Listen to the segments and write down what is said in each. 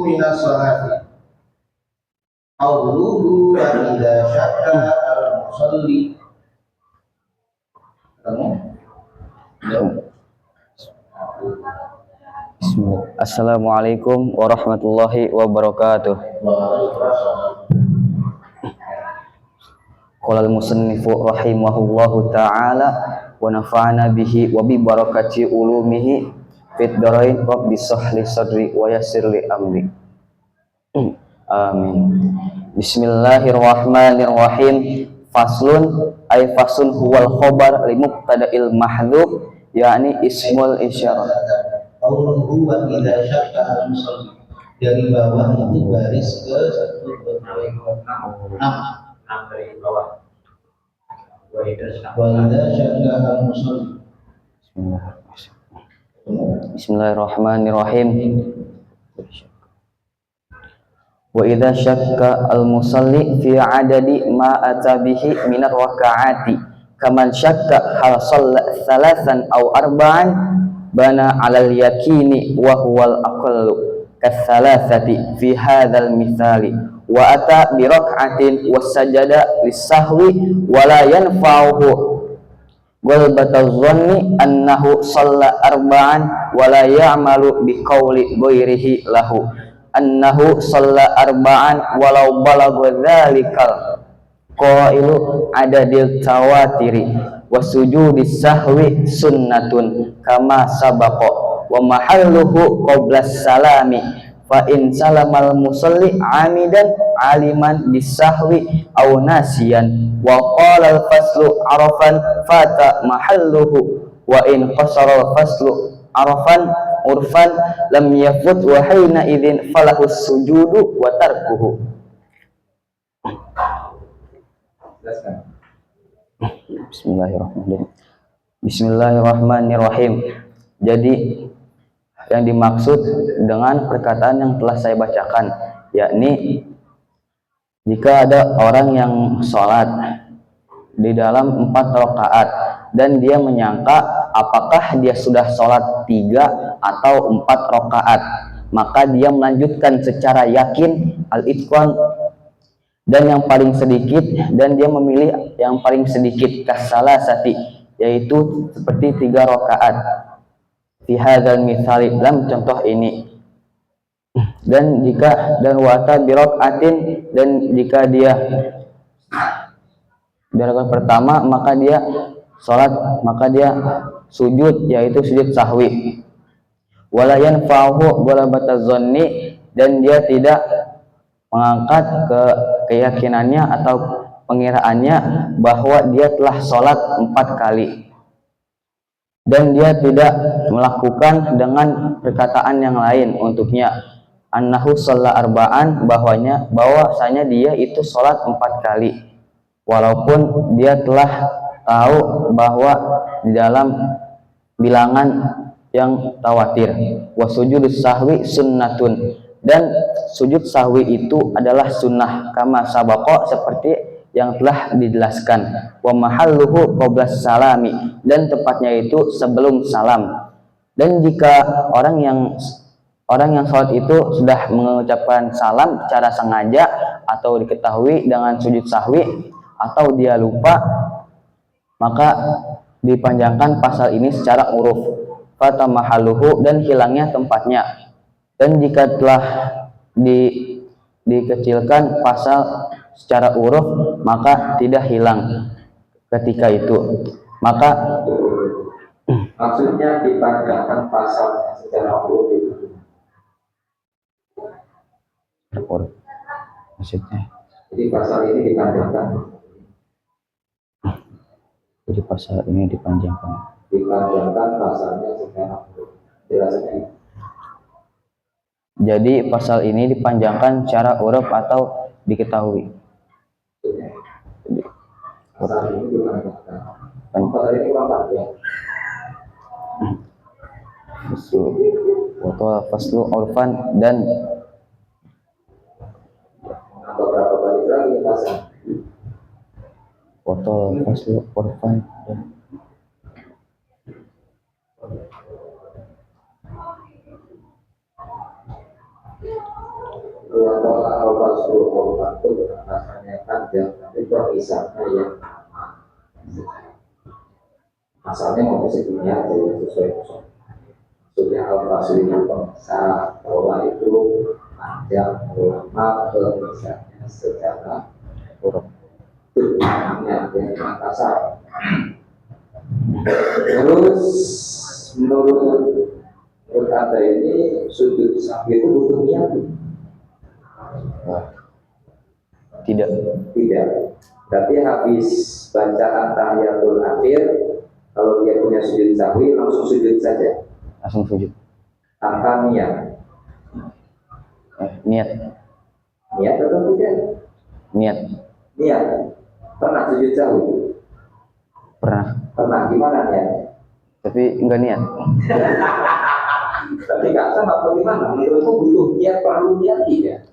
minas salati qawluhu wa idza syakka al-musalli. Assalamualaikum warahmatullahi wabarakatuh. Qala al-musannifu rahimahullahu ta'ala wa nafa'ana bihi wa bi barakati ulumihi fid dharain rabbi shrah li sadri wa yassir li amri. Amin. Bismillahirrahmanirrahim. Faslun ay faslun huwal khabar li mubtada'il mahdhuf yakni ismul isyarah. Qauluhu wa idza syakka al-musalli, dari bawah itu baris ke 1 2 3 4 6 dari bawah. Wa idza syakka al-musalli. Bismillahirrahmanirrahim. Wa idza syakka al-musalli fi adadi ma atabihi min ar-raka'ati kaman syakka hal shalla thalathan aw arba'an bana 'alal yakini wa huwal aqallu katsalatsati fi hadzal mithali wa ata bi rak'atin wasajada lis-sahwi wa la yanfa'uhu ghalbataz zanni annahu shalla arba'an wa la ya'malu bi qawli ghairihi lahu annahu shalla arba'an walau balagha dzalikal qailu adadil tawatiri wa sujudis sahwi sunnatun kama sabaqa wa mahalluhu qablas salami fa in salamal musalli amidan aliman bisahwi aw nasiyan wa qala al faslu arafan fata mahalluhu wa in qasara al faslu arafan urfan lam yafut wa hayna idzin falahu sujudu wa tarkuhu. Bismillahirrahmanirrahim. Bismillahirrahmanirrahim. Jadi yang dimaksud dengan perkataan yang telah saya bacakan, yakni jika ada orang yang sholat di dalam 4 rakaat dan dia menyangka apakah dia sudah sholat 3 atau 4 rakaat, maka dia melanjutkan secara yakin al-itqan dan yang paling sedikit, dan dia memilih yang paling sedikit kasalasati, yaitu seperti 3 rakaat fi hadzal mithali, dalam contoh ini. Dan wata birokaatin, dan jika dia di rakaat pertama maka dia sholat, maka dia sujud, yaitu sujud sahwi. Wala yanfa'uhu ghalabataz zanni, dan dia tidak mengangkat keyakinannya atau pengiraannya bahwa dia telah sholat 4 kali, dan dia tidak melakukan dengan perkataan yang lain untuknya annahu shalla arba'an, bahwasanya dia itu sholat 4 kali, walaupun dia telah tahu bahwa di dalam bilangan yang tawatir. Wa sujudus sahwi sunnatun, dan sujud sahwi itu adalah sunnah kama sabaqa, seperti yang telah dijelaskan. Wa mahalluhu qablas salami, dan tepatnya itu sebelum salam. Dan jika orang yang sholat itu sudah mengucapkan salam secara sengaja atau diketahui dengan sujud sahwi, atau dia lupa, maka dipanjangkan pasal ini secara uruf, fata mahalluhu, dan hilangnya tempatnya. Dan jika telah dikecilkan pasal secara uruf, maka tidak hilang ketika itu. Maka maksudnya dipanjangkan pasal secara uruf itu. Maksudnya jadi pasal ini dipanjangkan. Jadi pasal ini dipanjangkan pasalnya secara uruf. Jelasnya. Jadi pasal ini dipanjangkan secara uruf atau diketahui. Pasal ini dipanjangkan. Pasal ini kurang ya. Faslu urfan, dan beberapa kali lagi pasal. Faslu urfan dan Wa al-basru al-batul rasanya panjang, itu isanya yang asalnya mau segini aja sesuai kosong. Maksudnya al-basru itu pengisah, bahwa itu panjang, ulama pengisahnya secara huruf. Namanya yang kasar. Terus menurut Anda ini sujud sahwi itu butuh niat? Tidak. Tidak. Berarti habis bacaan tahiyatul akhir, kalau dia punya sujud sahwi langsung sujud saja. Langsung sujud. Tanpa niat. Niat. Niat atau tidak? Niat. Niat. Pernah sujud sahwi? Pernah. Pernah. Gimana niatnya? Tapi enggak niat. Tapi nggak sama bagaimana? Menurutku butuh niat, perlu niat tidak?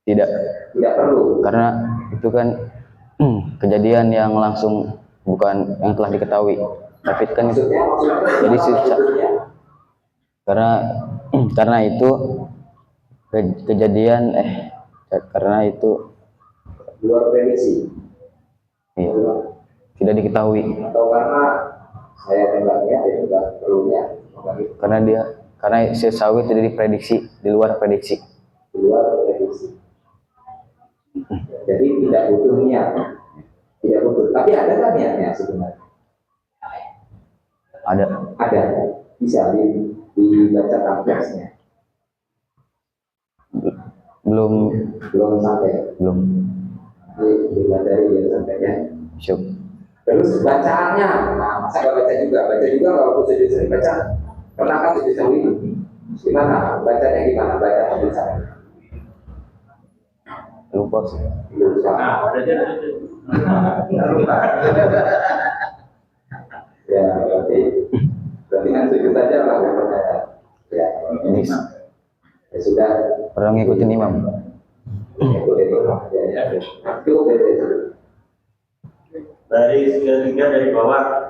Tidak. Tidak perlu. Karena itu kan kejadian yang langsung, bukan yang telah diketahui. Tapi kan Maksudnya jadi sisa. maksudnya? Karena itu kejadian karena itu Luar prediksi. iya, tidak diketahui. Atau karena saya tembaknya dia tidak perlunya. Karena sawit tidak diprediksi, di luar prediksi. Di luar prediksi. Jadi tidak butuh niat. Tidak butuh. Tapi ada kan niatnya sebenarnya? Ada. Ada. Bisa dibaca tampaknya. Belum sampai. Belum. Dibaca dia sampainya. Syuk. Terus bacaannya, nah masa nggak baca juga? Baca juga kalau sujud sering baca. Pernah kan sujud sahwi? Gimana? Bacanya gimana? Baca sujud sahwi? Lupa sih. Lupa. Lupa. Ya, berarti kan sujud aja lah pokoknya. Ya, ya sudah. Pernah ngikutin imam. Ngikutin imam. Ya. Cukup ya. Dari tiga dari bawah,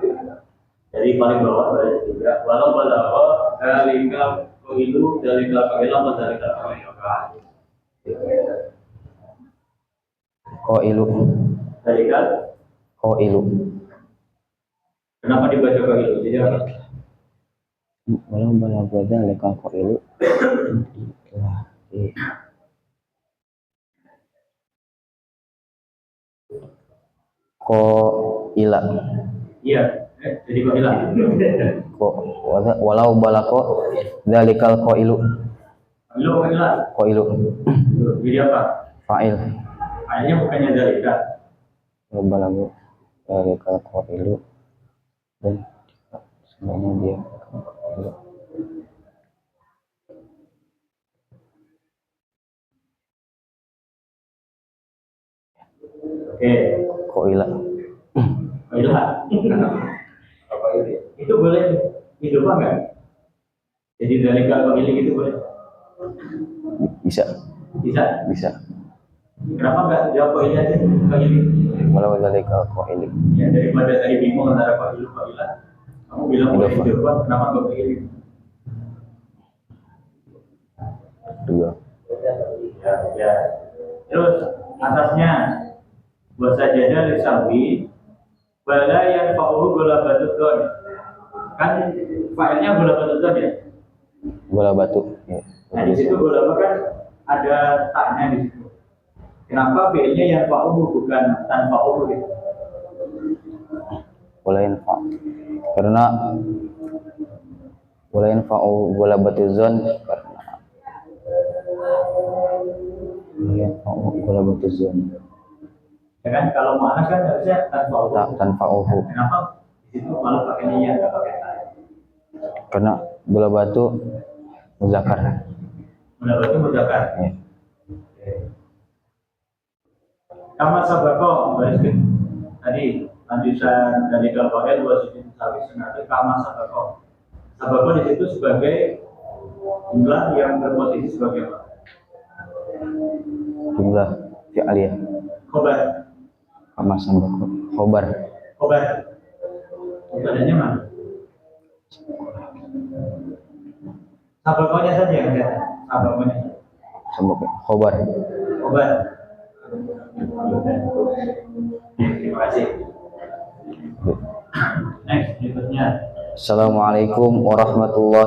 dari paling bawah dari tiga. Walau balaghah dalika qahilu dalika qahilan wa dalika qahilan. Qailu. Kenapa dibaca qahilu? Jadi apa? Walau balagha dzalika qailu. Qaila. Iya, jadi qahilan. Walau balagha dzalikal qailu. Qahilu. Jadi apa? Fa'il. Akhirnya bukannya dalika. Walau balagha dzalikal qailu, dan sebenarnya dia qailu. Oke. Qaila. Apa ini? Itu boleh hidup enggak? Jadi dari kalau ini gitu boleh? Bisa. Bisa. Kenapa enggak jawab ini aja? Kalau ini? Walau dzalika qailu. Ya daripada tadi bingung antara Pak Ilu Pak Ila. Kamu bilang boleh hidup, kenapa enggak begini? Dua. Ya. Terus atasnya buat sajadah lisawi bala yang fa'uhu gula batudon, kan fa'ilnya gula batudon ya. Bola batu. Ya. Nah di situ gula kan ada taknya di situ. Kenapa fi'ilnya yang fa'uhu bukan tanpa fa'uhu gitu? Bola info. Karena bola info bola batu zon karena bola batu zon. Ya kan kalau mana kan harusnya tanpa uhu. Tanpa uhu. Kenapa di situ malah pakai niat nggak pakai tay? Karena bola batu muzakkar. Bola batu muzakkar. Ya. Kama sabako tadi lanjutan dari kafael wasujud sawi senada kama sabako. Sabako di situ sebagai jumlah yang berposisi sebagai apa? Jumlah fi'aliyah. Khobar. Kama sabako. Khobar. Adanya mana? Sabakonya saja yang ada. Sabakonya. Semoga khobar. Obat. Terima kasih. Next, berikutnya. Assalamualaikum warahmatullahi